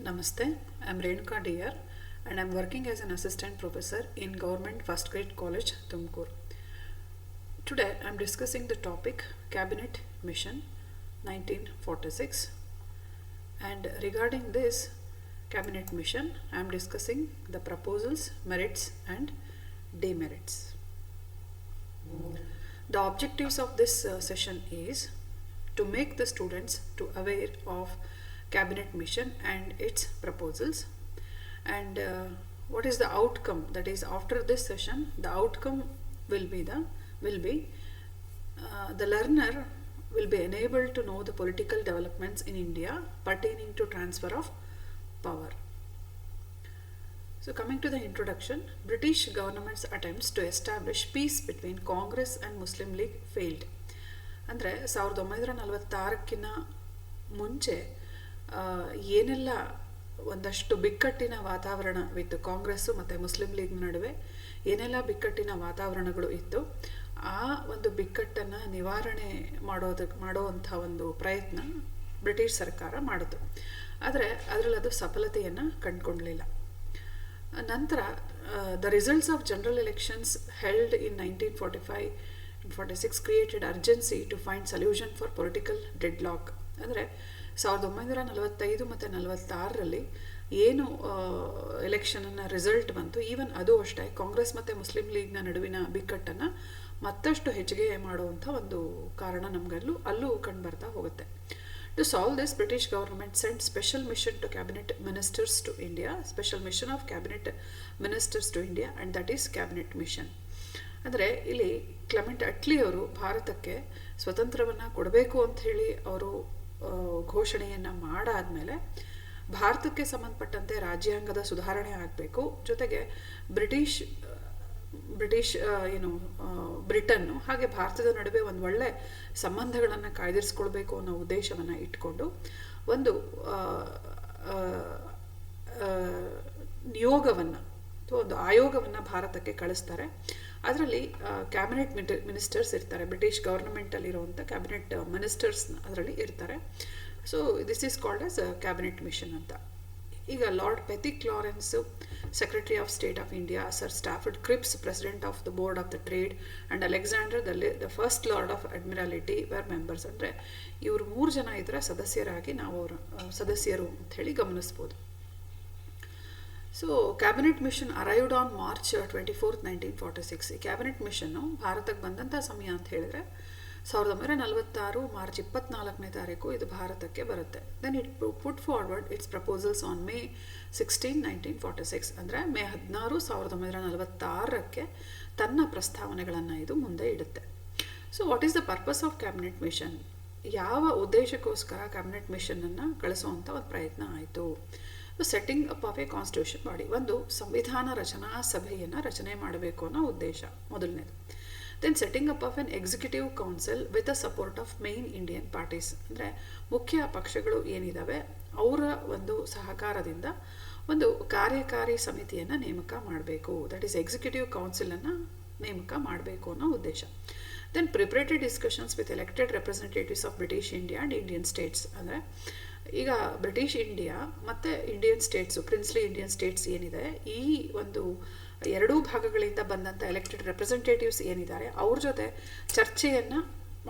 Namaste, I am Renuka DR and I am working as an assistant professor in Government First Grade College, Tumkur. Today I am discussing the topic Cabinet Mission 1946, and regarding this Cabinet Mission I am discussing the proposals, merits and demerits. The objectives of this session is to make the students to aware of Cabinet Mission and its proposals, and what is the outcome, that is after this session the outcome will be the learner will be enabled to know the political developments in India pertaining to transfer of power. So coming to the introduction, British government's attempts to establish peace between Congress and Muslim League failed. ಅಂದರೆ 1946ಕ್ಕಿಂತ ಮುಂಚೆ ಏನೆಲ್ಲ ಒಂದಷ್ಟು ಬಿಕ್ಕಟ್ಟಿನ ವಾತಾವರಣವಿತ್ತು, ಕಾಂಗ್ರೆಸ್ಸು ಮತ್ತು Muslim league ನಡುವೆ ಏನೆಲ್ಲ ಬಿಕ್ಕಟ್ಟಿನ ವಾತಾವರಣಗಳು ಇತ್ತು, ಆ ಒಂದು ಬಿಕ್ಕಟ್ಟನ್ನು ನಿವಾರಣೆ ಮಾಡುವಂಥ ಒಂದು ಪ್ರಯತ್ನ ಬ್ರಿಟಿಷ್ ಸರ್ಕಾರ ಮಾಡಿತು. ಆದರೆ ಅದರಲ್ಲಿ ಅದು ಸಫಲತೆಯನ್ನು ಕಂಡುಕೊಳ್ಳಲಿಲ್ಲ. ನಂತರ the results of general elections held in 1945-46 created urgency to find solution for political deadlock. ಅಂದರೆ 1945 ಮತ್ತು 46ರಲ್ಲಿ ಏನು ಎಲೆಕ್ಷನನ್ನು ರಿಸಲ್ಟ್ ಬಂತು, ಈವನ್ ಅದು ಅಷ್ಟೇ ಕಾಂಗ್ರೆಸ್ ಮತ್ತು ಮುಸ್ಲಿಂ ಲೀಗ್ನ ನಡುವಿನ ಬಿಕ್ಕಟ್ಟನ್ನು ಮತ್ತಷ್ಟು ಹೆಚ್ಚಿಗೆ ಮಾಡುವಂಥ ಒಂದು ಕಾರಣ ಅಲ್ಲೂ ಕಂಡುಬರ್ತಾ ಹೋಗುತ್ತೆ. To solve this, British government sent special mission to cabinet ministers to India, special mission of cabinet ministers to India, and that is cabinet mission. ಅಂದರೆ ಇಲ್ಲಿ ಕ್ಲೆಮೆಂಟ್ ಅಟ್ಲಿ ಅವರು ಭಾರತಕ್ಕೆ ಸ್ವತಂತ್ರವನ್ನು ಕೊಡಬೇಕು ಅಂಥೇಳಿ ಅವರು ಘೋಷಣೆಯನ್ನು ಮಾಡಾದಮೇಲೆ ಭಾರತಕ್ಕೆ ಸಂಬಂಧಪಟ್ಟಂತೆ ರಾಜ್ಯಾಂಗದ ಸುಧಾರಣೆ ಆಗಬೇಕು, ಜೊತೆಗೆ ಬ್ರಿಟನ್ನು ಹಾಗೆ ಭಾರತದ ನಡುವೆ ಒಂದು ಒಳ್ಳೆ ಸಂಬಂಧಗಳನ್ನು ಕಾಯ್ದಿರಿಸ್ಕೊಳ್ಬೇಕು ಅನ್ನೋ ಉದ್ದೇಶವನ್ನು ಇಟ್ಕೊಂಡು ಒಂದು ನಿಯೋಗವನ್ನು ಅಥವಾ ಒಂದು ಆಯೋಗವನ್ನು ಭಾರತಕ್ಕೆ ಕಳಿಸ್ತಾರೆ. ಅದರಲ್ಲಿ ಕ್ಯಾಬಿನೆಟ್ ಮಿನಿಸ್ಟರ್ಸ್ ಇರ್ತಾರೆ, ಬ್ರಿಟಿಷ್ ಗವರ್ನಮೆಂಟಲ್ಲಿರುವಂಥ ಕ್ಯಾಬಿನೆಟ್ ಮಿನಿಸ್ಟರ್ಸ್ ಅದರಲ್ಲಿ ಇರ್ತಾರೆ. So this is called as cabinet mission ಅಂತ. ಈಗ Lord Pethick Lawrence, secretary of state of India, sir Stafford Cripps, president of the board of the trade, and Alexander the first Lord of Admiralty were members. ಅಂದರೆ ಇವರು 3 ಜನ ಇದರ ಸದಸ್ಯರಾಗಿ ನಾವು ಅವರು ಸದಸ್ಯರು ಅಂಥೇಳಿ ಗಮನಿಸ್ಬೋದು. So cabinet mission arrived on March 24, 1946. ಈ ಕ್ಯಾಬಿನೆಟ್ ಮಿಷನ್ನು ಭಾರತಕ್ಕೆ ಬಂದಂಥ ಸಮಯ ಅಂತ ಹೇಳಿದ್ರೆ 1946 ಮಾರ್ಚ್ 24ನೇ ತಾರೀಕು ಇದು ಭಾರತಕ್ಕೆ ಬರುತ್ತೆ. Then it put forward its proposals on May 16, 1946. ಅಂದರೆ ಮೇ 16, 1946ಕ್ಕೆ ತನ್ನ ಪ್ರಸ್ತಾವನೆಗಳನ್ನು ಇದು ಮುಂದೆ ಇಡುತ್ತೆ. So what is the purpose of cabinet mission? ಯಾವ ಉದ್ದೇಶಕ್ಕೋಸ್ಕರ ಕ್ಯಾಬಿನೆಟ್ ಮಿಷನನ್ನು ಕಳಿಸುವಂಥ ಒಂದು ಪ್ರಯತ್ನ ಆಯಿತು? Setting up of a constitution body, ಒಂದು ಸಂವಿಧಾನ ರಚನಾ ಸಭೆಯನ್ನು ರಚನೆ ಮಾಡಬೇಕು ಅನ್ನೋ ಉದ್ದೇಶ ಮೊದಲನೇದು. Then setting up of an executive council with the support of main Indian parties. ಅಂದರೆ ಮುಖ್ಯ ಪಕ್ಷಗಳು ಏನಿದ್ದಾವೆ ಅವರ ಒಂದು ಸಹಕಾರದಿಂದ ಒಂದು ಕಾರ್ಯಕಾರಿ ಸಮಿತಿಯನ್ನು ನೇಮಕ ಮಾಡಬೇಕು, ದಟ್ ಈಸ್ ಎಕ್ಸಿಕ್ಯೂಟಿವ್ ಕೌನ್ಸಿಲನ್ನು ನೇಮಕ ಮಾಡಬೇಕು ಅನ್ನೋ ಉದ್ದೇಶ. Then preparatory discussions with elected representatives of British India and Indian states. ಅಂದರೆ ಈಗ ಬ್ರಿಟಿಷ್ ಇಂಡಿಯಾ ಮತ್ತು Indian states, princely Indian states ಏನಿದೆ, ಈ ಒಂದು ಎರಡೂ ಭಾಗಗಳಿಂದ ಬಂದಂಥ ಎಲೆಕ್ಟೆಡ್ ರೆಪ್ರೆಸೆಂಟೇಟಿವ್ಸ್ ಏನಿದ್ದಾರೆ ಅವ್ರ ಜೊತೆ ಚರ್ಚೆಯನ್ನು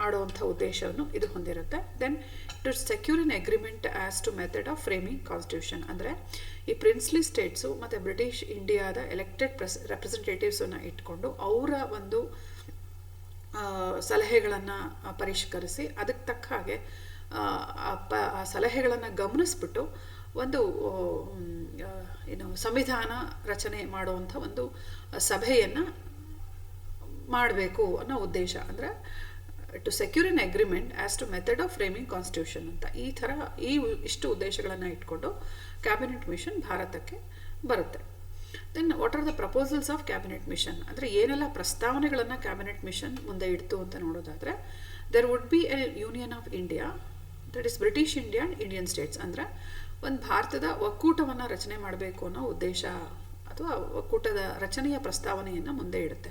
ಮಾಡುವಂಥ ಉದ್ದೇಶವನ್ನು ಇದು ಹೊಂದಿರುತ್ತೆ. Then to secure an agreement as to method of framing constitution. ಅಂದರೆ ಈ ಪ್ರಿನ್ಸ್ಲಿ ಸ್ಟೇಟ್ಸು ಮತ್ತು ಬ್ರಿಟಿಷ್ ಇಂಡಿಯಾದ ಎಲೆಕ್ಟೆಡ್ ಸೆಕ್ರೆಟೇಟಿವ್ಸನ್ನು ಇಟ್ಕೊಂಡು ಅವರ ಒಂದು ಸಲಹೆಗಳನ್ನು ಪರಿಷ್ಕರಿಸಿ ಅದಕ್ಕೆ ತಕ್ಕ ಹಾಗೆ ಆ ಸಲಹೆಗಳನ್ನು ಗಮನಿಸ್ಬಿಟ್ಟು ಒಂದು ಸಂವಿಧಾನ ರಚನೆ ಮಾಡುವಂಥ ಒಂದು ಸಭೆಯನ್ನು ಮಾಡಬೇಕು ಅನ್ನೋ ಉದ್ದೇಶ. ಅಂದರೆ to secure an agreement as to method of framing constitution ಅಂತ ಇಷ್ಟು ಉದ್ದೇಶಗಳನ್ನು ಇಟ್ಕೊಂಡು ಕ್ಯಾಬಿನೆಟ್ ಮಿಷನ್ ಭಾರತಕ್ಕೆ ಬರುತ್ತೆ. Then what are the proposals of cabinet mission? ಅಂದರೆ ಏನೆಲ್ಲ ಪ್ರಸ್ತಾವನೆಗಳನ್ನು ಕ್ಯಾಬಿನೆಟ್ ಮಿಷನ್ ಮುಂದೆ ಇಡ್ತು ಅಂತ ನೋಡೋದಾದರೆ, there would be a union of India, that is British India and Indian states. ಅಂದರೆ ಒಂದು ಭಾರತದ ಒಕ್ಕೂಟವನ್ನು ರಚನೆ ಮಾಡಬೇಕು ಅನ್ನೋ ಉದ್ದೇಶ ಅಥವಾ ಒಕ್ಕೂಟದ ರಚನೆಯ ಪ್ರಸ್ತಾವನೆಯನ್ನು ಮುಂದೆ ಇಡುತ್ತೆ.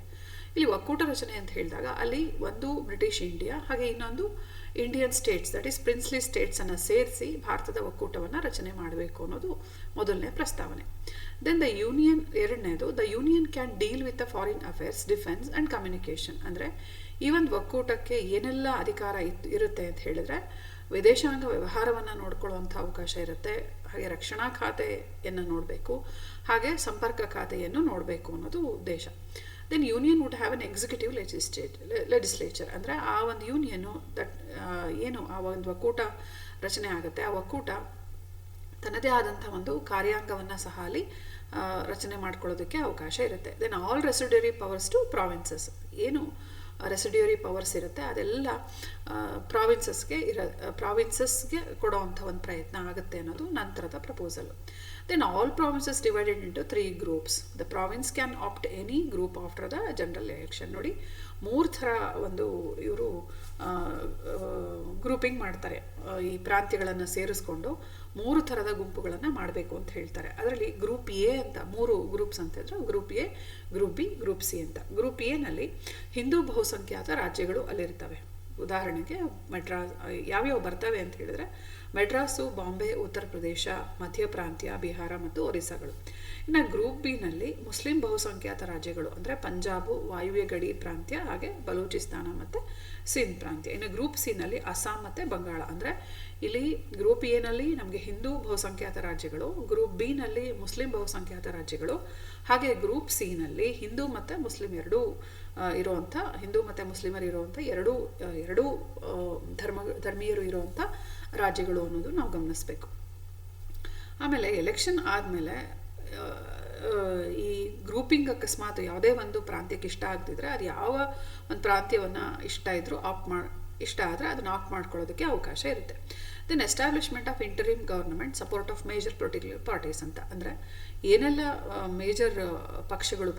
ಇಲ್ಲಿ ಒಕ್ಕೂಟ ರಚನೆ ಅಂತ ಹೇಳಿದಾಗ ಅಲ್ಲಿ ಒಂದು ಬ್ರಿಟಿಷ್ ಇಂಡಿಯಾ ಹಾಗೆ ಇನ್ನೊಂದು Indian states that is princely ಸ್ಟೇಟ್ಸನ್ನು ಸೇರಿಸಿ ಭಾರತದ ಒಕ್ಕೂಟವನ್ನು ರಚನೆ ಮಾಡಬೇಕು ಅನ್ನೋದು ಮೊದಲನೇ ಪ್ರಸ್ತಾವನೆ. ದೆನ್ ದ ಯೂನಿಯನ್, ಎರಡನೇದು, the union can deal with the foreign affairs, defence and communication. ಅಂದರೆ ಈ ಒಂದು ಒಕ್ಕೂಟಕ್ಕೆ ಏನೆಲ್ಲ ಅಧಿಕಾರ ಇರುತ್ತೆ ಅಂತ ಹೇಳಿದ್ರೆ, ವಿದೇಶಾಂಗ ವ್ಯವಹಾರವನ್ನು ನೋಡ್ಕೊಳ್ಳುವಂಥ ಅವಕಾಶ ಇರುತ್ತೆ, ಹಾಗೆ ರಕ್ಷಣಾ ಖಾತೆಯನ್ನು ನೋಡಬೇಕು, ಹಾಗೆ ಸಂಪರ್ಕ ಖಾತೆಯನ್ನು ನೋಡಬೇಕು ಅನ್ನೋದು ಉದ್ದೇಶ. Then union would have an executive legislature. ಅಂದರೆ ಆ ಒಂದು ಯೂನಿಯನ್ನು ಏನು ಆ ಒಂದು ಒಕ್ಕೂಟ ರಚನೆ ಆಗುತ್ತೆ, ಆ ಒಕ್ಕೂಟ ತನ್ನದೇ ಆದಂಥ ಒಂದು ಕಾರ್ಯಾಂಗವನ್ನು ಸಹ ಅಲ್ಲಿ ರಚನೆ ಮಾಡ್ಕೊಳ್ಳೋದಕ್ಕೆ ಅವಕಾಶ ಇರುತ್ತೆ. Then all residuary powers to provinces, ಏನು ರೆಸಿಡ್ಯೂರಿ ಪವರ್ಸ್ ಇರುತ್ತೆ ಅದೆಲ್ಲ ಪ್ರಾವಿನ್ಸಸ್ಗೆ ಕೊಡೋವಂಥ ಒಂದು ಪ್ರಯತ್ನ ಆಗುತ್ತೆ ಅನ್ನೋದು ನಂತರದ proposal. Then all provinces divided into 3 groups. The province can opt any group after the general election. ನೋಡಿ, 3 ಥರ ಒಂದು ಇವರು ಗ್ರೂಪಿಂಗ್ ಮಾಡ್ತಾರೆ. ಈ ಪ್ರಾಂತ್ಯಗಳನ್ನು ಸೇರಿಸ್ಕೊಂಡು 3 ಥರದ ಗುಂಪುಗಳನ್ನು ಮಾಡಬೇಕು ಅಂತ ಹೇಳ್ತಾರೆ. ಅದರಲ್ಲಿ ಗ್ರೂಪ್ ಎ ಅಂತ 3 ಗ್ರೂಪ್ಸ್ ಅಂತ ಇದ್ರು, group A, group B, group C ಅಂತ. ಗ್ರೂಪ್ ಎನಲ್ಲಿ ಹಿಂದೂ ಬಹುಸಂಖ್ಯಾತ ರಾಜ್ಯಗಳು ಅಲ್ಲಿರ್ತವೆ. ಉದಾಹರಣೆಗೆ ಮೆಡ್ರಾಸ್ ಯಾವ್ಯಾವ ಬರ್ತವೆ ಅಂತ ಹೇಳಿದ್ರೆ, ಮೆಡ್ರಾಸು, ಬಾಂಬೆ, ಉತ್ತರ ಪ್ರದೇಶ, ಮಧ್ಯ ಪ್ರಾಂತ್ಯ, ಬಿಹಾರ ಮತ್ತು ಒರಿಸ್ಸಾಗಳು. ಇನ್ನು ಗ್ರೂಪ್ ಬಿನಲ್ಲಿ ಮುಸ್ಲಿಂ ಬಹುಸಂಖ್ಯಾತ ರಾಜ್ಯಗಳು ಅಂದರೆ ಪಂಜಾಬು, ವಾಯುವ್ಯ ಗಡಿ ಪ್ರಾಂತ್ಯ, ಹಾಗೆ ಬಲೂಚಿಸ್ತಾನ ಮತ್ತು ಸಿಂಧ್ ಪ್ರಾಂತ್ಯ. ಇನ್ನು ಗ್ರೂಪ್ ಸಿನಲ್ಲಿ ಅಸ್ಸಾಂ ಮತ್ತು ಬಂಗಾಳ. ಅಂದರೆ ಇಲ್ಲಿ ಗ್ರೂಪ್ ಎನಲ್ಲಿ ನಮಗೆ ಹಿಂದೂ ಬಹುಸಂಖ್ಯಾತ ರಾಜ್ಯಗಳು, ಗ್ರೂಪ್ ಬಿನಲ್ಲಿ ಮುಸ್ಲಿಂ ಬಹುಸಂಖ್ಯಾತ ರಾಜ್ಯಗಳು, ಹಾಗೆ ಗ್ರೂಪ್ ಸಿನಲ್ಲಿ ಹಿಂದೂ ಮತ್ತು ಮುಸ್ಲಿಂ ಎರಡೂ ಇರುವಂಥ, ಹಿಂದೂ ಮತ್ತು ಮುಸ್ಲಿಮರು ಇರುವಂಥ ಎರಡೂ ಧರ್ಮೀಯರು ಇರುವಂಥ ರಾಜ್ಯಗಳು ಅನ್ನೋದು ನಾವು ಗಮನಿಸಬೇಕು. ಆಮೇಲೆ ಎಲೆಕ್ಷನ್ ಆದಮೇಲೆ ಈ ಗ್ರೂಪಿಂಗ್ ಅಕಸ್ಮಾತ್ ಯಾವುದೇ ಒಂದು ಪ್ರಾಂತ್ಯಕ್ಕೆ ಇಷ್ಟ ಆಗ್ತಿದ್ರೆ, ಅದು ಯಾವ ಒಂದು ಪ್ರಾಂತ್ಯವನ್ನು ಇಷ್ಟ ಆದರೆ ಅದನ್ನು ಆಪ್ಟ್ ಮಾಡ್ಕೊಳ್ಳೋದಕ್ಕೆ ಅವಕಾಶ ಇರುತ್ತೆ. Then establishment of interim government, support of major political parties ಅಂತ. ಅಂದರೆ ಏನೆಲ್ಲ ಮೇಜರ್ ಪಕ್ಷಗಳು,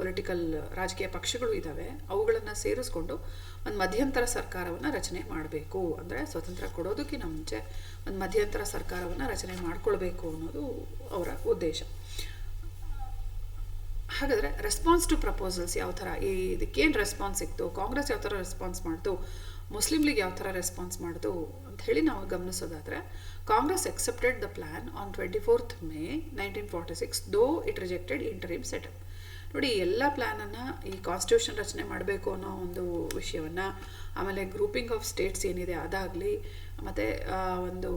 ರಾಜಕೀಯ ಪಕ್ಷಗಳು ಇದ್ದಾವೆ ಅವುಗಳನ್ನು ಸೇರಿಸ್ಕೊಂಡು ಒಂದು ಮಧ್ಯಂತರ ಸರ್ಕಾರವನ್ನು ರಚನೆ ಮಾಡಬೇಕು. ಅಂದರೆ ಸ್ವತಂತ್ರ ಕೊಡೋದಕ್ಕಿಂತ ಮುಂಚೆ ಒಂದು ಮಧ್ಯಂತರ ಸರ್ಕಾರವನ್ನು ರಚನೆ ಮಾಡಿಕೊಳ್ಬೇಕು ಅನ್ನೋದು ಅವರ ಉದ್ದೇಶ. ಹಾಗಾದರೆ ರೆಸ್ಪಾನ್ಸ್ ಟು ಪ್ರಪೋಸಲ್ಸ್ ಯಾವ ಥರ, ಇದಕ್ಕೇನು ರೆಸ್ಪಾನ್ಸ್ ಸಿಕ್ತು, ಕಾಂಗ್ರೆಸ್ ಯಾವ ಥರ ರೆಸ್ಪಾನ್ಸ್ ಮಾಡ್ತು, ಮುಸ್ಲಿಂ ಲೀಗ್ ಯಾವ ಥರ ರೆಸ್ಪಾನ್ಸ್ ಮಾಡ್ತು ಅಂತ ಹೇಳಿ ನಾವು ಗಮನಿಸೋದಾದರೆ, Congress accepted the plan on 24th May 1946 though it rejected interim setup. ನೋಡಿ, ಎಲ್ಲ ಪ್ಲ್ಯಾನನ್ನು, ಈ ಕಾನ್ಸ್ಟಿಟ್ಯೂಷನ್ ರಚನೆ ಮಾಡಬೇಕು ಅನ್ನೋ ಒಂದು ವಿಷಯವನ್ನು, ಆಮೇಲೆ ಗ್ರೂಪಿಂಗ್ ಆಫ್ ಸ್ಟೇಟ್ಸ್ ಏನಿದೆ ಅದಾಗಲಿ, ಮತ್ತು ಒಂದು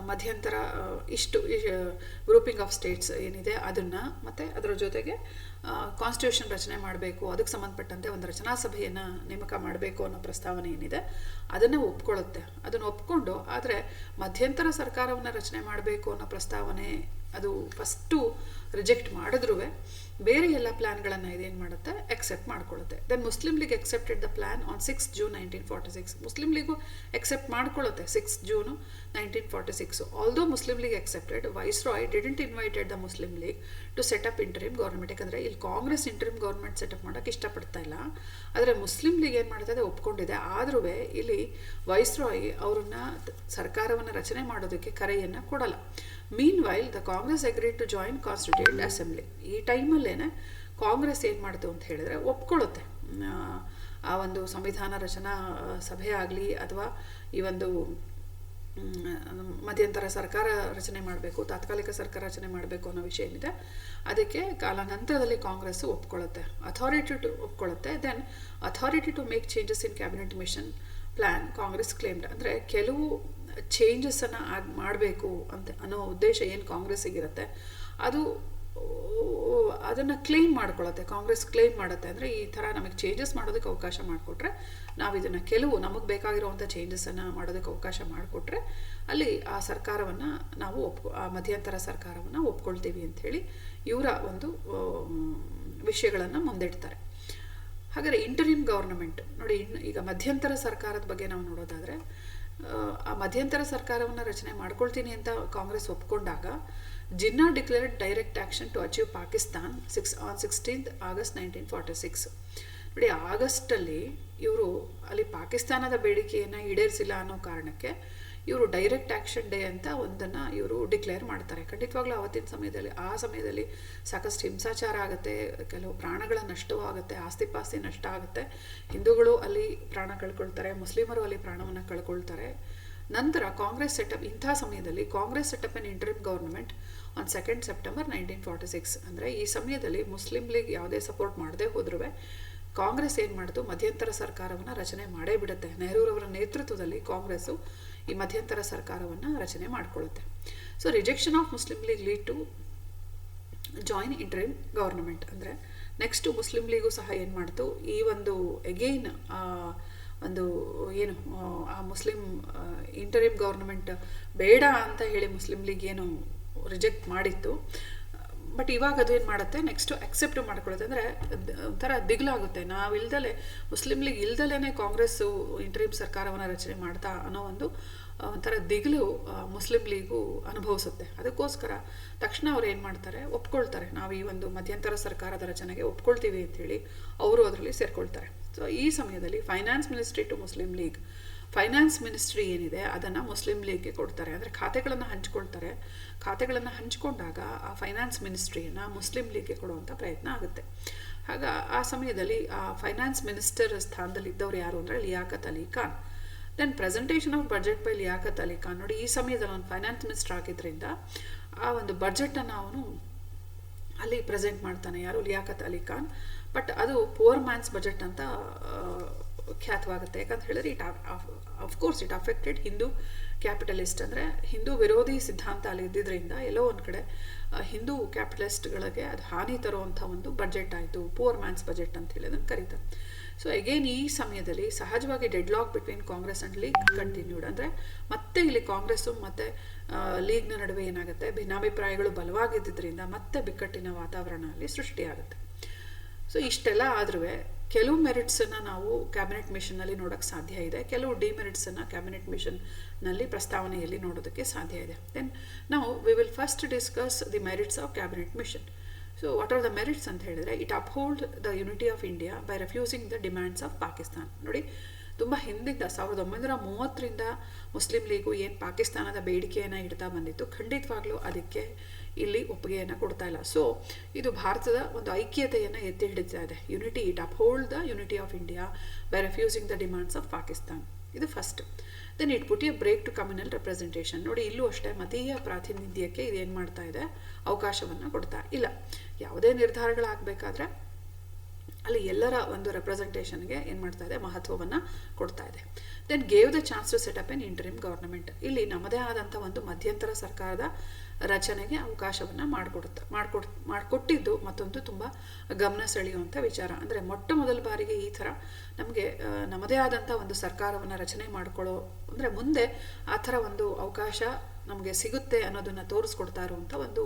ಮಧ್ಯಂತರ ಗ್ರೂಪಿಂಗ್ ಆಫ್ ಸ್ಟೇಟ್ಸ್ ಏನಿದೆ ಅದನ್ನು, ಮತ್ತು ಅದರ ಜೊತೆಗೆ ಕಾನ್ಸ್ಟಿಟ್ಯೂಷನ್ ರಚನೆ ಮಾಡಬೇಕು, ಅದಕ್ಕೆ ಸಂಬಂಧಪಟ್ಟಂತೆ ಒಂದು ರಚನಾ ಸಭೆಯನ್ನು ನೇಮಕ ಮಾಡಬೇಕು ಅನ್ನೋ ಪ್ರಸ್ತಾವನೆ ಏನಿದೆ ಅದನ್ನು ಒಪ್ಕೊಳ್ಳುತ್ತೆ. ಅದನ್ನು ಒಪ್ಕೊಂಡು, ಆದರೆ ಮಧ್ಯಂತರ ಸರ್ಕಾರವನ್ನು ರಚನೆ ಮಾಡಬೇಕು ಅನ್ನೋ ಪ್ರಸ್ತಾವನೆ ಅದು ಫಸ್ಟು ರಿಜೆಕ್ಟ್ ಮಾಡಿದ್ರೂ ಬೇರೆ ಎಲ್ಲ ಪ್ಲ್ಯಾನ್ಗಳನ್ನು ಇದೇನು ಮಾಡುತ್ತೆ, ಎಕ್ಸೆಪ್ಟ್ ಮಾಡ್ಕೊಳ್ಳುತ್ತೆ. Then Muslim League accepted the plan on 6 June 1946. Muslim League accept ಮಾಡ್ಕೊಳ್ಳುತ್ತೆ 6 June 1946. Although Muslim League accepted, viceroy didn't invited the Muslim League to set up interim government. ಯಾಕಂದರೆ ಇಲ್ಲಿ ಕಾಂಗ್ರೆಸ್ ಇಂಟರಿಮ್ ಗೌರ್ಮೆಂಟ್ ಸೆಟಪ್ ಮಾಡೋಕ್ಕೆ ಇಷ್ಟಪಡ್ತಾ ಇಲ್ಲ, ಆದರೆ ಮುಸ್ಲಿಂ ಲೀಗ್ ಏನು ಮಾಡ್ತದೆ, ಒಪ್ಕೊಂಡಿದೆ. ಆದರೂ ಇಲ್ಲಿ ವೈಸ್ರಾಯ್ ಅವರನ್ನು ಸರ್ಕಾರವನ್ನು ರಚನೆ ಮಾಡೋದಕ್ಕೆ ಕರೆಯನ್ನು ಕೊಡಲ್ಲ. Mean while the Congress agreed to join constituent assembly. ಈ ಟೈಮಲ್ಲೇ ಕಾಂಗ್ರೆಸ್ ಏನು ಮಾಡ್ತು ಅಂತ ಹೇಳಿದ್ರೆ, ಒಪ್ಕೊಳ್ಳುತ್ತೆ ಆ ಒಂದು ಸಂವಿಧಾನ ರಚನಾ ಸಭೆ ಆಗಲಿ ಅಥವಾ ಈ ಒಂದು ಮಧ್ಯಂತರ ಸರ್ಕಾರ ರಚನೆ ಮಾಡಬೇಕು, ತಾತ್ಕಾಲಿಕ ಸರ್ಕಾರ ರಚನೆ ಮಾಡಬೇಕು ಅನ್ನೋ ವಿಷಯ ಏನಿದೆ ಅದಕ್ಕೆ ಕಾಲಾನಂತರದಲ್ಲಿ ಕಾಂಗ್ರೆಸ್ಸು ಒಪ್ಕೊಳ್ಳುತ್ತೆ, ಒಪ್ಕೊಳ್ಳುತ್ತೆ. Then authority to make changes in cabinet mission plan Congress claimed. ಅಂದರೆ ಕೆಲವು ಚೇಂಜಸನ್ನು ಮಾಡಬೇಕು ಅಂತ ಅನ್ನೋ ಉದ್ದೇಶ ಏನು ಕಾಂಗ್ರೆಸ್ಸಿಗಿರುತ್ತೆ ಅದನ್ನು ಕ್ಲೇಮ್ ಮಾಡ್ಕೊಳ್ಳುತ್ತೆ. ಕಾಂಗ್ರೆಸ್ ಕ್ಲೇಮ್ ಮಾಡುತ್ತೆ, ಅಂದರೆ ಈ ಥರ ನಮಗೆ ಚೇಂಜಸ್ ಮಾಡೋದಕ್ಕೆ ಅವಕಾಶ ಮಾಡಿಕೊಟ್ರೆ, ನಾವು ಇದನ್ನು ಕೆಲವು ಬೇಕಾಗಿರುವಂಥ ಚೇಂಜಸನ್ನು ಮಾಡೋದಕ್ಕೆ ಅವಕಾಶ ಮಾಡಿಕೊಟ್ರೆ ಅಲ್ಲಿ ಆ ಸರ್ಕಾರವನ್ನು ನಾವು ಆ ಮಧ್ಯಂತರ ಸರ್ಕಾರವನ್ನು ಒಪ್ಕೊಳ್ತೀವಿ ಅಂಥೇಳಿ ಇವರ ಒಂದು ವಿಷಯಗಳನ್ನು ಮುಂದಿಡ್ತಾರೆ. ಹಾಗಾದರೆ ಇಂಟರಿಮ್ ಗವರ್ನಮೆಂಟ್ ನೋಡಿ, ಈಗ ಮಧ್ಯಂತರ ಸರ್ಕಾರದ ಬಗ್ಗೆ ನಾವು ನೋಡೋದಾದರೆ, ಆ ಮಧ್ಯಂತರ ಸರ್ಕಾರವನ್ನು ರಚನೆ ಮಾಡ್ಕೊಳ್ತೀನಿ ಅಂತ ಕಾಂಗ್ರೆಸ್ ಒಪ್ಕೊಂಡಾಗ Jinnah declared direct action to achieve Pakistan on 16th August 1946. ನೋಡಿ, ಆಗಸ್ಟಲ್ಲಿ ಇವರು ಅಲ್ಲಿ ಪಾಕಿಸ್ತಾನದ ಬೇಡಿಕೆಯನ್ನು ಈಡೇರಿಸಿಲ್ಲ ಅನ್ನೋ ಕಾರಣಕ್ಕೆ ಇವರು ಡೈರೆಕ್ಟ್ ಆ್ಯಕ್ಷನ್ ಡೇ ಅಂತ ಒಂದನ್ನು ಇವರು ಡಿಕ್ಲೇರ್ ಮಾಡ್ತಾರೆ. ಖಂಡಿತವಾಗ್ಲೂ ಅವತ್ತಿನ ಸಮಯದಲ್ಲಿ ಆ ಸಮಯದಲ್ಲಿ ಸಾಕಷ್ಟು ಹಿಂಸಾಚಾರ ಆಗುತ್ತೆ, ಕೆಲವು ಪ್ರಾಣಗಳ ನಷ್ಟವೂ ಆಗುತ್ತೆ, ಆಸ್ತಿ ನಷ್ಟ ಆಗುತ್ತೆ. ಹಿಂದೂಗಳು ಅಲ್ಲಿ ಪ್ರಾಣ ಕಳ್ಕೊಳ್ತಾರೆ, ಮುಸ್ಲಿಮರು ಅಲ್ಲಿ ಪ್ರಾಣವನ್ನು ಕಳ್ಕೊಳ್ತಾರೆ. ನಂತರ ಕಾಂಗ್ರೆಸ್ ಸೆಟಪ್, ಇಂಥ ಸಮಯದಲ್ಲಿ Congress setup on interim government on 2 September 1946. ಅಂದರೆ ಈ ಸಮಯದಲ್ಲಿ ಮುಸ್ಲಿಂ ಲೀಗ್ ಯಾವುದೇ ಸಪೋರ್ಟ್ ಮಾಡದೆ ಹೋದ್ರೂ ಕಾಂಗ್ರೆಸ್ ಏನು ಮಾಡಿತು, ಮಧ್ಯಂತರ ಸರ್ಕಾರವನ್ನು ರಚನೆ ಮಾಡೇ ಬಿಡುತ್ತೆ. ನೆಹರೂರವರ ನೇತೃತ್ವದಲ್ಲಿ ಕಾಂಗ್ರೆಸ್ಸು ಈ ಮಧ್ಯಂತರ ಸರ್ಕಾರವನ್ನು ರಚನೆ ಮಾಡಿಕೊಳ್ಳುತ್ತೆ. So rejection of Muslim League lead to join interim government. ಅಂದರೆ ನೆಕ್ಸ್ಟು ಮುಸ್ಲಿಂ ಲೀಗು ಸಹ ಏನು ಮಾಡ್ತು, ಈ ಒಂದು ಎಗೈನ್ ಒಂದು ಏನು ಆ ಮುಸ್ಲಿಂ ಇಂಟರಿಮ್ ಗೌರ್ಮೆಂಟ್ ಬೇಡ ಅಂತ ಹೇಳಿ ಮುಸ್ಲಿಂ ಲೀಗ್ ಏನು ರಿಜೆಕ್ಟ್ ಮಾಡಿತ್ತು, ಬಟ್ ಇವಾಗ ಅದು ಏನು ಮಾಡುತ್ತೆ, ನೆಕ್ಸ್ಟು ಅಕ್ಸೆಪ್ಟ್ ಮಾಡ್ಕೊಳ್ಳುತ್ತೆ. ಅಂದರೆ ಒಂಥರ ದಿಗ್ಲಾಗುತ್ತೆ, ನಾವಿಲ್ದಲೇ ಮುಸ್ಲಿಂ ಲೀಗ್ ಇಲ್ದಲೇ ಕಾಂಗ್ರೆಸ್ಸು ಇಂಟರಿಮ್ ಸರ್ಕಾರವನ್ನು ರಚನೆ ಮಾಡ್ತಾ ಅನ್ನೋ ಒಂದು ಒಂಥರ ದಿಗ್ಲು ಮುಸ್ಲಿಂ ಲೀಗು ಅನುಭವಿಸುತ್ತೆ. ಅದಕ್ಕೋಸ್ಕರ ತಕ್ಷಣ ಅವ್ರು ಏನು ಮಾಡ್ತಾರೆ, ಒಪ್ಕೊಳ್ತಾರೆ, ನಾವು ಈ ಒಂದು ಮಧ್ಯಂತರ ಸರ್ಕಾರದ ರಚನೆಗೆ ಒಪ್ಕೊಳ್ತೀವಿ ಅಂಥೇಳಿ ಅವರು ಅದರಲ್ಲಿ ಸೇರ್ಕೊಳ್ತಾರೆ. ಸೊ ಈ ಸಮಯದಲ್ಲಿ finance ministry to Muslim League, finance ministry ಏನಿದೆ ಅದನ್ನು ಮುಸ್ಲಿಂ ಲೀಗ್ಗೆ ಕೊಡ್ತಾರೆ. ಅಂದರೆ ಖಾತೆಗಳನ್ನು ಹಂಚ್ಕೊಳ್ತಾರೆ. ಖಾತೆಗಳನ್ನು ಹಂಚ್ಕೊಂಡಾಗ ಆ ಫೈನಾನ್ಸ್ ಮಿನಿಸ್ಟ್ರಿಯನ್ನು ಮುಸ್ಲಿಂ ಲೀಗ್ಗೆ ಕೊಡುವಂಥ ಪ್ರಯತ್ನ ಆಗುತ್ತೆ. ಆಗ ಆ ಸಮಯದಲ್ಲಿ ಆ ಫೈನಾನ್ಸ್ ಮಿನಿಸ್ಟರ್ ಸ್ಥಾನದಲ್ಲಿದ್ದವ್ರು ಯಾರು ಅಂದರೆ Liaquat Ali Khan. Then presentation of budget by Liaquat Ali Khan. ನೋಡಿ, ಈ ಸಮಯದಲ್ಲಿ ಅವನು ಫೈನಾನ್ಸ್ ಮಿನಿಸ್ಟರ್ ಆಗಿದ್ದರಿಂದ ಆ ಒಂದು ಬಜೆಟನ್ನು ಅವನು ಅಲ್ಲಿ ಪ್ರೆಸೆಂಟ್ ಮಾಡ್ತಾನೆ, ಯಾರು, ಲಿಯಾಕತ್ ಅಲಿ ಖಾನ್. ಬಟ್ ಅದು ಪುವರ್ ಮ್ಯಾನ್ಸ್ ಬಜೆಟ್ ಅಂತ ಖ್ಯಾತವಾಗುತ್ತೆ. ಯಾಕಂತ ಹೇಳಿದ್ರೆ of course it affected Hindu capitalist. ಅಂದರೆ ಹಿಂದೂ ವಿರೋಧಿ ಸಿದ್ಧಾಂತ ಅಲ್ಲಿ ಇದ್ದಿದ್ದರಿಂದ ಎಲ್ಲೋ ಒಂದು ಕಡೆ ಹಿಂದೂ ಕ್ಯಾಪಿಟಲಿಸ್ಟ್ಗಳಿಗೆ ಅದು ಹಾನಿ ತರುವಂಥ ಒಂದು ಬಜೆಟ್ ಆಯಿತು, ಪುವರ್ ಮ್ಯಾನ್ಸ್ ಬಜೆಟ್ ಅಂತ ಹೇಳಿ ಅದನ್ನು ಕರೀತಾರೆ. ಸೊ ಅಗೇನ್ ಈ ಸಮಯದಲ್ಲಿ ಸಹಜವಾಗಿ deadlock between Congress and league continued. ಅಂದರೆ ಮತ್ತೆ ಇಲ್ಲಿ ಕಾಂಗ್ರೆಸ್ಸು ಮತ್ತು ಲೀಗ್ನ ನಡುವೆ ಏನಾಗುತ್ತೆ, ಭಿನ್ನಾಭಿಪ್ರಾಯಗಳು ಬಲವಾಗಿದ್ದರಿಂದ ಮತ್ತೆ ಬಿಕ್ಕಟ್ಟಿನ ವಾತಾವರಣ ಅಲ್ಲಿ ಸೃಷ್ಟಿಯಾಗುತ್ತೆ. ಸೊ ಇಷ್ಟೆಲ್ಲ ಆದ್ರೂ ಕೆಲವು ಮೆರಿಟ್ಸನ್ನು ನಾವು ಕ್ಯಾಬಿನೆಟ್ ಮಿಷನ್ನಲ್ಲಿ ನೋಡೋಕ್ಕೆ ಸಾಧ್ಯ ಇದೆ, ಕೆಲವು ಡಿಮೆರಿಟ್ಸನ್ನು ಕ್ಯಾಬಿನೆಟ್ ಮಿಷನ್ನಲ್ಲಿ ಪ್ರಸ್ತಾವನೆಯಲ್ಲಿ ನೋಡೋದಕ್ಕೆ ಸಾಧ್ಯ ಇದೆ. ದೆನ್ ನಾವು we will first discuss the merits of cabinet mission. So what are the merits ಅಂತ ಹೇಳಿದರೆ, it uphold the unity of India by refusing the demands of Pakistan. ನೋಡಿ, ತುಂಬ ಹಿಂದಿಂದ 1930ರಿಂದ ಮುಸ್ಲಿಂ ಲೀಗು ಏನು ಪಾಕಿಸ್ತಾನದ ಬೇಡಿಕೆಯನ್ನು ಇಡ್ತಾ ಬಂದಿತ್ತು, ಖಂಡಿತವಾಗ್ಲೂ ಅದಕ್ಕೆ ಇಲ್ಲಿ ಒಪ್ಪಿಗೆಯನ್ನು ಕೊಡ್ತಾ ಇಲ್ಲ. ಸೊ ಇದು ಭಾರತದ ಒಂದು ಐಕ್ಯತೆಯನ್ನು ಎತ್ತಿ ಹಿಡಿತಾ ಇದೆ. Unity, it uphold the unity of India by refusing the demands of Pakistan. ಇದು first. Then it put a break to communal representation. ನೋಡಿ, ಇಲ್ಲೂ ಅಷ್ಟೇ ಮತೀಯ ಪ್ರಾತಿನಿಧ್ಯಕ್ಕೆ ಇದೇನು ಮಾಡ್ತಾ ಇದೆ, ಅವಕಾಶವನ್ನು ಕೊಡ್ತಾ ಇಲ್ಲ. ಯಾವುದೇ ನಿರ್ಧಾರಗಳಾಗಬೇಕಾದ್ರೆ ಅಲ್ಲಿ ಎಲ್ಲರ ಒಂದು ರೆಪ್ರೆಸೆಂಟೇಷನ್ಗೆ ಏನು ಮಾಡ್ತಾ ಇದೆ, ಮಹತ್ವವನ್ನು ಕೊಡ್ತಾ ಇದೆ. Then gave the chance to set up an interim government. ಇಲ್ಲಿ ನಮ್ಮದೇ ಆದಂಥ ಒಂದು ಮಧ್ಯಂತರ ಸರ್ಕಾರದ ರಚನೆಗೆ ಅವಕಾಶವನ್ನು ಮಾಡಿಕೊಟ್ಟಿದ್ದು ಮತ್ತೊಂದು ತುಂಬ ಗಮನ ಸೆಳೆಯುವಂಥ ವಿಚಾರ. ಅಂದರೆ ಮೊಟ್ಟ ಮೊದಲ ಬಾರಿಗೆ ಈ ಥರ ನಮಗೆ ನಮ್ಮದೇ ಆದಂಥ ಒಂದು ಸರ್ಕಾರವನ್ನು ರಚನೆ ಮಾಡಿಕೊಳ್ಳೋ, ಅಂದರೆ ಮುಂದೆ ಆ ಥರ ಒಂದು ಅವಕಾಶ ನಮಗೆ ಸಿಗುತ್ತೆ ಅನ್ನೋದನ್ನು ತೋರಿಸ್ಕೊಡ್ತಾ ಇರುವಂಥ ಒಂದು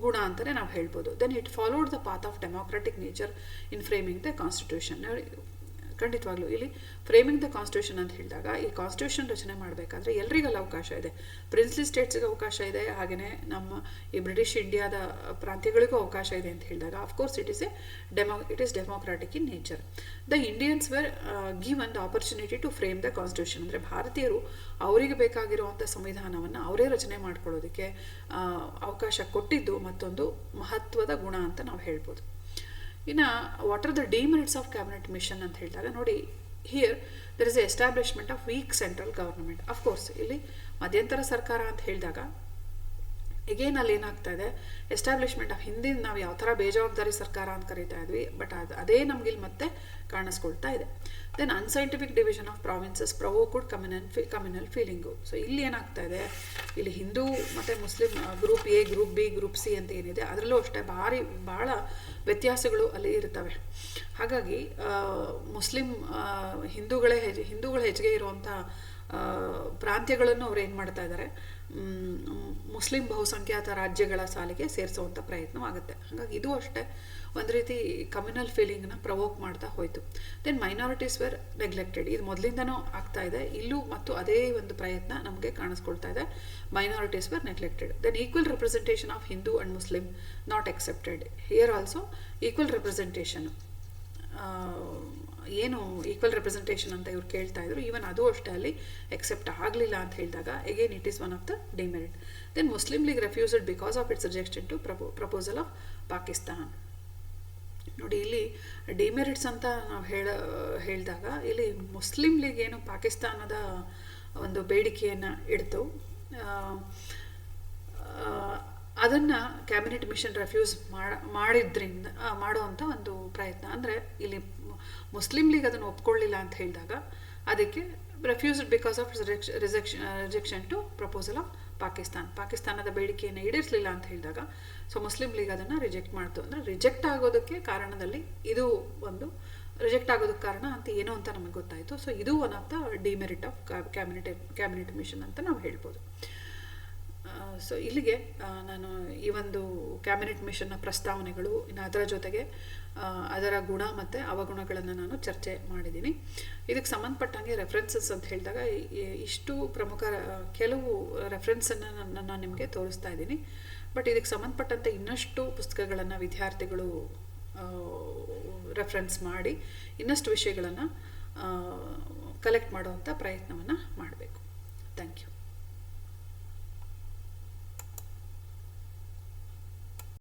ಗುಣ ಅಂತಲೇ ನಾವು ಹೇಳ್ಬೋದು. Then it followed the path of democratic nature in framing the constitution. ಖಂಡಿತವಾಗ್ಲೂ ಇಲ್ಲಿ ಫ್ರೇಮಿಂಗ್ ದ ಕಾನ್ಸ್ಟಿಟ್ಯೂಷನ್ ಅಂತ ಹೇಳಿದಾಗ, ಈ ಕಾನ್ಸ್ಟಿಟ್ಯೂಷನ್ ರಚನೆ ಮಾಡಬೇಕಾದ್ರೆ ಎಲ್ರಿಗೆಲ್ಲ ಅವಕಾಶ ಇದೆ. ಪ್ರಿನ್ಸ್ಲಿ ಸ್ಟೇಟ್ಸ್ಗೆ ಅವಕಾಶ ಇದೆ, ಹಾಗೆಯೇ ನಮ್ಮ ಈ ಬ್ರಿಟಿಷ್ ಇಂಡಿಯಾದ ಪ್ರಾಂತ್ಯಗಳಿಗೂ ಅವಕಾಶ ಇದೆ ಅಂತ ಹೇಳಿದಾಗ of course it is democratic in nature. The Indians were given the opportunity to frame the constitution. ಅಂದರೆ ಭಾರತೀಯರು ಅವರಿಗೆ ಬೇಕಾಗಿರುವಂಥ ಸಂವಿಧಾನವನ್ನು ಅವರೇ ರಚನೆ ಮಾಡ್ಕೊಳ್ಳೋದಕ್ಕೆ ಅವಕಾಶ ಕೊಟ್ಟಿದ್ದು ಮತ್ತೊಂದು ಮಹತ್ವದ ಗುಣ ಅಂತ ನಾವು ಹೇಳ್ಬೋದು. ಇನ್ನು what are the demerits of cabinet mission ಅಂತ ಹೇಳಿದಾಗ, ನೋಡಿ, here there is a establishment of weak central government. Of course ಇಲ್ಲಿ ಮಧ್ಯಂತರ ಸರ್ಕಾರ ಅಂತ ಹೇಳಿದಾಗ ಎಗೇನ್ ಅಲ್ಲಿ ಏನಾಗ್ತಾ ಇದೆ, ಎಸ್ಟಾಬ್ಲಿಷ್ಮೆಂಟ್ ಆಫ್ ಹಿಂದಿನ ನಾವು ಯಾವ ಥರ ಬೇಜವಾಬ್ದಾರಿ ಸರ್ಕಾರ ಅಂತ ಕರೀತಾ ಇದ್ವಿ, ಬಟ್ ಅದೇ ನಮಗಿಲ್ಲಿ ಮತ್ತೆ ಕಾಣಿಸ್ಕೊಳ್ತಾ ಇದೆ. Then unscientific division of provinces provoked communal feeling. So ಇಲ್ಲಿ ಏನಾಗ್ತಾ ಇದೆ, ಇಲ್ಲಿ ಹಿಂದೂ ಮತ್ತು Muslim group A, group B, group C ಅಂತ ಏನಿದೆ ಅದರಲ್ಲೂ ಅಷ್ಟೇ ಭಾಳ ವ್ಯತ್ಯಾಸಗಳು ಅಲ್ಲಿ ಇರ್ತವೆ. ಹಾಗಾಗಿ ಮುಸ್ಲಿಂ ಹಿಂದೂಗಳು ಹೆಚ್ಚಿಗೆ ಇರುವಂಥ ಪ್ರಾಂತ್ಯಗಳನ್ನು ಅವ್ರು ಏನು ಮಾಡ್ತಾ ಇದ್ದಾರೆ, ಮುಸ್ಲಿಂ ಬಹುಸಂಖ್ಯಾತ ರಾಜ್ಯಗಳ ಸಾಲಿಗೆ ಸೇರಿಸುವಂಥ ಪ್ರಯತ್ನವಾಗುತ್ತೆ. ಹಾಗಾಗಿ ಇದು ಅಷ್ಟೇ ಒಂದು ರೀತಿ ಕಮ್ಯುನಲ್ ಫೀಲಿಂಗ್ನ ಪ್ರವೋಕ್ ಮಾಡ್ತಾ ಹೋಯಿತು. Then minorities were neglected. ಇದು ಮೊದಲಿಂದನೂ ಆಗ್ತಾ ಇದೆ, ಇಲ್ಲೂ ಮತ್ತು ಅದೇ ಒಂದು ಪ್ರಯತ್ನ ನಮಗೆ ಕಾಣಿಸ್ಕೊಳ್ತಾ ಇದೆ. Minorities were neglected. Then equal representation of Hindu and Muslim not accepted. Here also equal representation ಏನು ಈಕ್ವಲ್ ರೆಪ್ರೆಸೆಂಟೇಷನ್ ಅಂತ ಇವ್ರು ಕೇಳ್ತಾ ಇದ್ರು, ಈವನ್ ಅದು ಅಷ್ಟೇ ಅಲ್ಲಿ ಎಕ್ಸೆಪ್ಟ್ ಆಗಲಿಲ್ಲ ಅಂತ ಹೇಳಿದಾಗ again it is one of the demerit. Then Muslim League refused because of its rejection to proposal of Pakistan. ನೋಡಿ ಇಲ್ಲಿ ಡಿಮೆರಿಟ್ಸ್ ಅಂತ ನಾವು ಹೇಳಿದಾಗ ಇಲ್ಲಿ ಮುಸ್ಲಿಂ ಲೀಗ್ ಏನು ಪಾಕಿಸ್ತಾನದ ಒಂದು ಬೇಡಿಕೆಯನ್ನು ಇಡ್ತು, ಅದನ್ನು ಕ್ಯಾಬಿನೆಟ್ ಮಿಷನ್ ರೆಫ್ಯೂಸ್ ಮಾಡಿದ್ರಿಂದ ಮಾಡುವಂಥ ಒಂದು ಪ್ರಯತ್ನ. ಅಂದರೆ ಇಲ್ಲಿ ಮುಸ್ಲಿಂ ಲೀಗ್ ಅದನ್ನು ಒಪ್ಕೊಳ್ಳಿಲ್ಲ ಅಂತ ಹೇಳಿದಾಗ ಅದಕ್ಕೆ refused because of rejection to proposal of ಪಾಕಿಸ್ತಾನದ ಬೇಡಿಕೆಯನ್ನು ಈಡೇರಿಸಲಿಲ್ಲ ಅಂತ ಹೇಳಿದಾಗ ಸೊ ಮುಸ್ಲಿಂ ಲೀಗ್ ಅದನ್ನು ರಿಜೆಕ್ಟ್ ಮಾಡ್ತು. ಅಂದರೆ ರಿಜೆಕ್ಟ್ ಆಗೋದಕ್ಕೆ ಕಾರಣದಲ್ಲಿ ಇದು ಒಂದು ರಿಜೆಕ್ಟ್ ಆಗೋದಕ್ಕೆ ಕಾರಣ ಅಂತ ಏನು ಅಂತ ನಮಗೆ ಗೊತ್ತಾಯಿತು. ಸೊ ಇದು one of the demerit of cabinet mission ಅಂತ ನಾವು ಹೇಳ್ಬೋದು. ಸೊ ಇಲ್ಲಿಗೆ ನಾನು ಈ ಒಂದು ಕ್ಯಾಬಿನೆಟ್ ಮಿಷನ್ನ ಪ್ರಸ್ತಾವನೆಗಳು, ಇನ್ನು ಅದರ ಜೊತೆಗೆ ಅದರ ಗುಣ ಮತ್ತು ಅವಗುಣಗಳನ್ನು ನಾನು ಚರ್ಚೆ ಮಾಡಿದ್ದೀನಿ. ಇದಕ್ಕೆ ಸಂಬಂಧಪಟ್ಟಂಗೆ ರೆಫರೆನ್ಸಸ್ ಅಂತ ಹೇಳಿದಾಗ ಇಷ್ಟು ಪ್ರಮುಖ ಕೆಲವು ರೆಫರೆನ್ಸನ್ನು ನಾನು ನಿಮಗೆ ತೋರಿಸ್ತಾ ಇದ್ದೀನಿ. ಬಟ್ ಇದಕ್ಕೆ ಸಂಬಂಧಪಟ್ಟಂತೆ ಇನ್ನಷ್ಟು ಪುಸ್ತಕಗಳನ್ನು ವಿದ್ಯಾರ್ಥಿಗಳು ರೆಫರೆನ್ಸ್ ಮಾಡಿ ಇನ್ನಷ್ಟು ವಿಷಯಗಳನ್ನು ಕಲೆಕ್ಟ್ ಮಾಡುವಂಥ ಪ್ರಯತ್ನವನ್ನು ಮಾಡಿ.